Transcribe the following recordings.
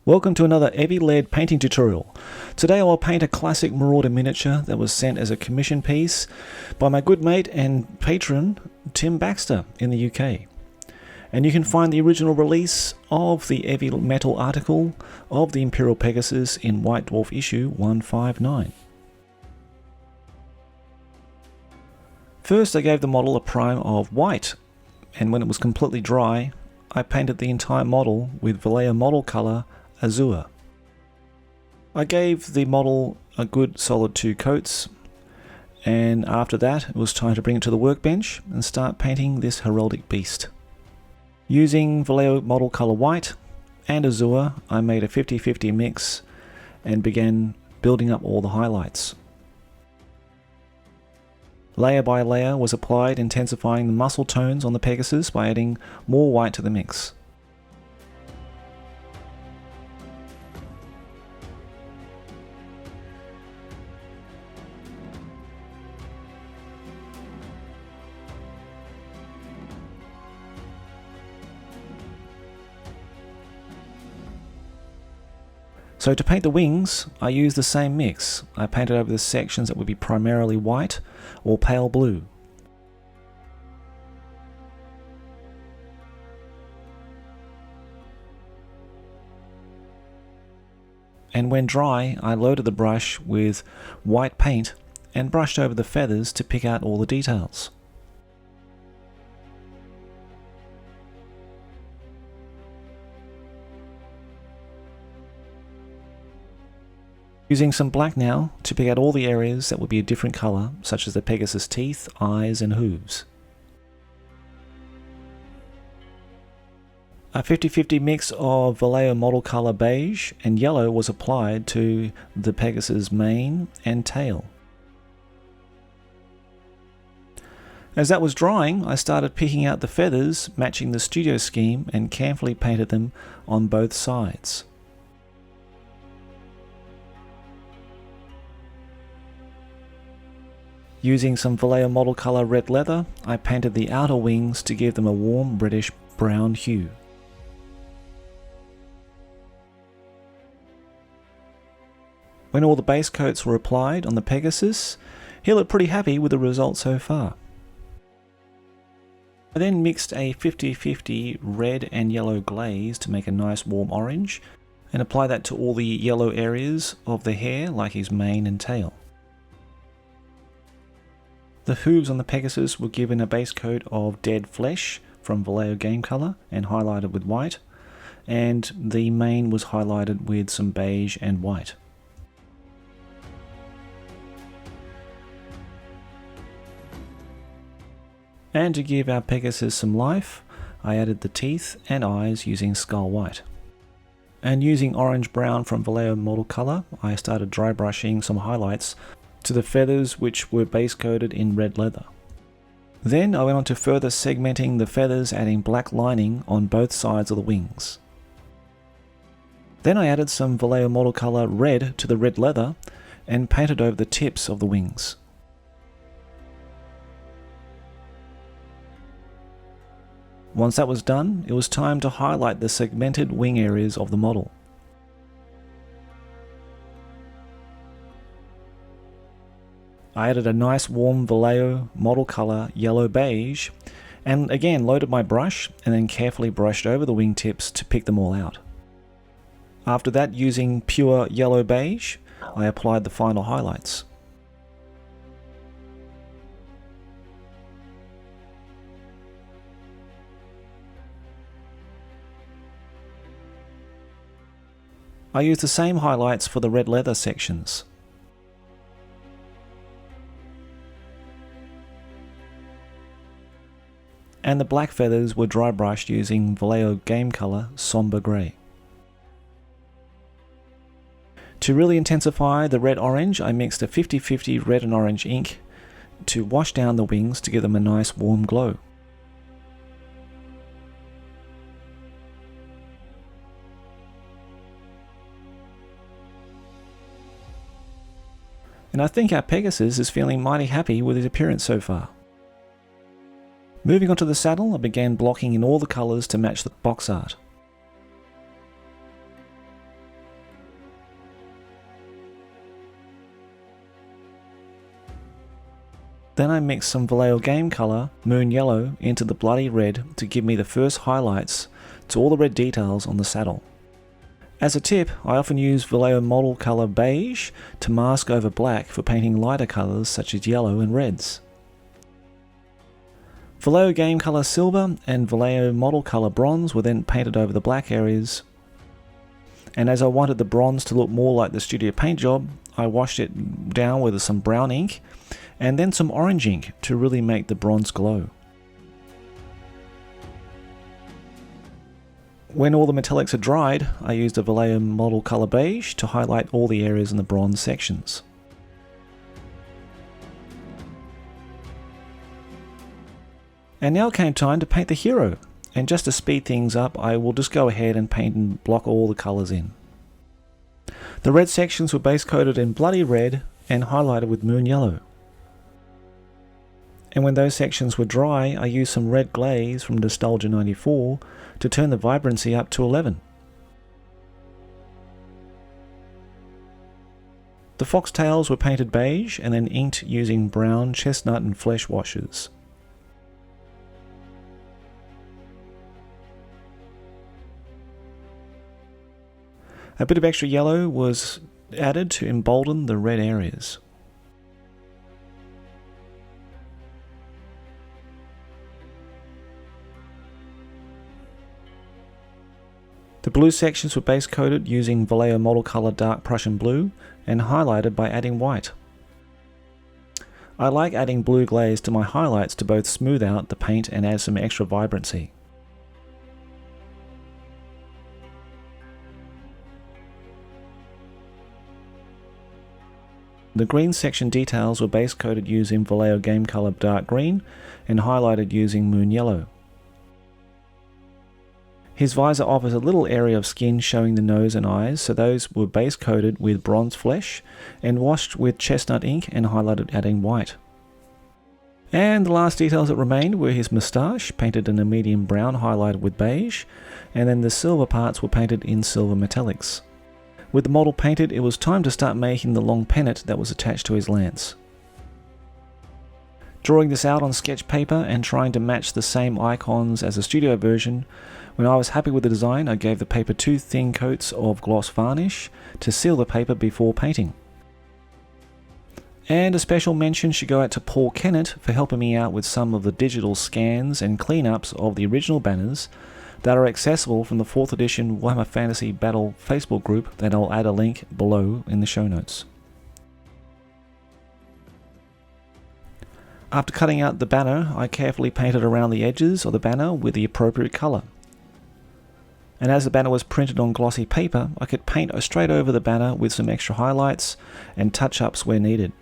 Welcome to another Eavylead painting tutorial. Today I will paint a classic Marauder miniature that was sent as a commission piece by my good mate and patron Tim Baxter in the UK. And you can find the original release of the Heavy Metal article of the Imperial Pegasus in White Dwarf issue 159. First I gave the model a prime of white, and when it was completely dry I painted the entire model with Vallejo model colour Azure. I gave the model a good solid 2 coats, and after that it was time to bring it to the workbench and start painting this heraldic beast. Using Vallejo model colour white and Azure, I made a 50-50 mix and began building up all the highlights. Layer by layer was applied, intensifying the muscle tones on the Pegasus by adding more white to the mix. So to paint the wings, I used the same mix. I painted over the sections that would be primarily white or pale blue. And when dry, I loaded the brush with white paint and brushed over the feathers to pick out all the details. Using some black now to pick out all the areas that would be a different colour, such as the Pegasus teeth, eyes and hooves. A 50-50 mix of Vallejo model colour beige and yellow was applied to the Pegasus mane and tail. As that was drying, I started picking out the feathers matching the studio scheme and carefully painted them on both sides. Using some Vallejo model colour red leather, I painted the outer wings to give them a warm reddish brown hue. When all the base coats were applied on the Pegasus, he looked pretty happy with the result so far. I then mixed a 50-50 red and yellow glaze to make a nice warm orange, and applied that to all the yellow areas of the hair like his mane and tail. The hooves on the Pegasus were given a base coat of dead flesh from Vallejo game colour and highlighted with white, and the mane was highlighted with some beige and white. And to give our Pegasus some life, I added the teeth and eyes using skull white. And using orange brown from Vallejo model colour, I started dry brushing some highlights to the feathers which were base coated in red leather. Then I went on to further segmenting the feathers, adding black lining on both sides of the wings. Then I added some Vallejo model colour red to the red leather and painted over the tips of the wings. Once that was done, it was time to highlight the segmented wing areas of the model. I added a nice warm Vallejo model colour yellow beige, and again loaded my brush and then carefully brushed over the wingtips to pick them all out. After that, using pure yellow beige, I applied the final highlights. I used the same highlights for the red leather sections. And the black feathers were dry brushed using Vallejo game colour sombre grey. To really intensify the red-orange, I mixed a 50-50 red and orange ink to wash down the wings to give them a nice warm glow. And I think our Pegasus is feeling mighty happy with his appearance so far. Moving on to the saddle, I began blocking in all the colours to match the box art. Then I mixed some Vallejo game colour, Moon Yellow, into the bloody red to give me the first highlights to all the red details on the saddle. As a tip, I often use Vallejo model colour beige to mask over black for painting lighter colours such as yellow and reds. Vallejo game colour silver and Vallejo model colour bronze were then painted over the black areas, and as I wanted the bronze to look more like the studio paint job, I washed it down with some brown ink and then some orange ink to really make the bronze glow. When all the metallics are dried, I used a Vallejo model colour beige to highlight all the areas in the bronze sections. And now came time to paint the hero, and just to speed things up, I will just go ahead and paint and block all the colours in. The red sections were base coated in bloody red and highlighted with moon yellow. And when those sections were dry, I used some red glaze from Nostalgia 94 to turn the vibrancy up to 11. The foxtails were painted beige and then inked using brown, chestnut and flesh washes. A bit of extra yellow was added to embolden the red areas. The blue sections were base coated using Vallejo model colour dark Prussian blue and highlighted by adding white. I like adding blue glaze to my highlights to both smooth out the paint and add some extra vibrancy. The green section details were base coated using Vallejo game colour dark green and highlighted using moon yellow. His visor offers a little area of skin showing the nose and eyes, so those were base coated with bronze flesh and washed with chestnut ink and highlighted adding white. And the last details that remained were his moustache, painted in a medium brown highlighted with beige, and then the silver parts were painted in silver metallics. With the model painted, it was time to start making the long pennant that was attached to his lance. Drawing this out on sketch paper and trying to match the same icons as the studio version, when I was happy with the design, I gave the paper 2 thin coats of gloss varnish to seal the paper before painting. And a special mention should go out to Paul Kennett for helping me out with some of the digital scans and cleanups of the original banners that are accessible from the 4th edition Warhammer Fantasy Battle Facebook group that I'll add a link below in the show notes. After cutting out the banner, I carefully painted around the edges of the banner with the appropriate colour. And as the banner was printed on glossy paper, I could paint straight over the banner with some extra highlights and touch-ups where needed.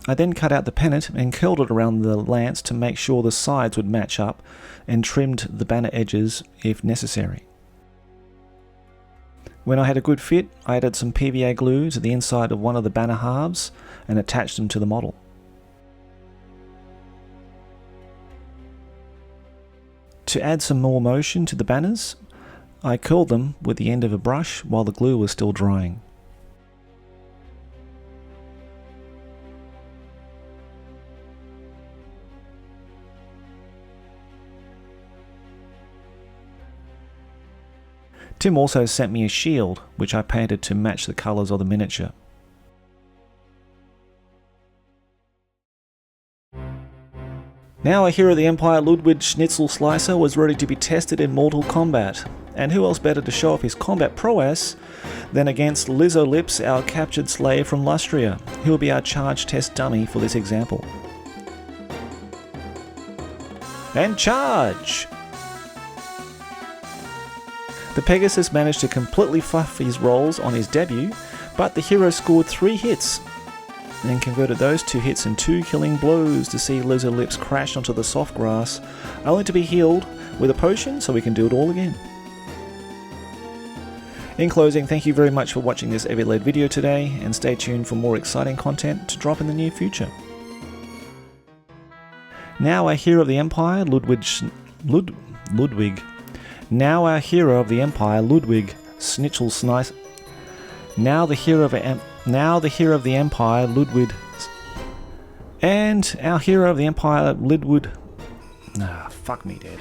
I then cut out the pennant and curled it around the lance to make sure the sides would match up and trimmed the banner edges if necessary. When I had a good fit, I added some PVA glue to the inside of one of the banner halves and attached them to the model. To add some more motion to the banners, I curled them with the end of a brush while the glue was still drying. Tim also sent me a shield, which I painted to match the colours of the miniature. Now a hero of the Empire, Ludwig Schnitzel Slicer, was ready to be tested in mortal combat. And who else better to show off his combat prowess than against Lizzo Lips, our captured slave from Lustria, who will be our charge test dummy for this example. And charge! The Pegasus managed to completely fluff his rolls on his debut, but the hero scored 3 hits and converted those 2 hits in 2 killing blows to see Lizzo Lips crash onto the soft grass, only to be healed with a potion so we can do it all again. In closing, thank you very much for watching this Eavylead video today, and stay tuned for more exciting content to drop in the near future. Now a hero of the Empire, Ludwig Now our hero of the Empire, Ludwig Snitchelsnice. Now the hero of the Empire, Ludwig. And our hero of the Empire, Lidwood. Ah, fuck me, Dad.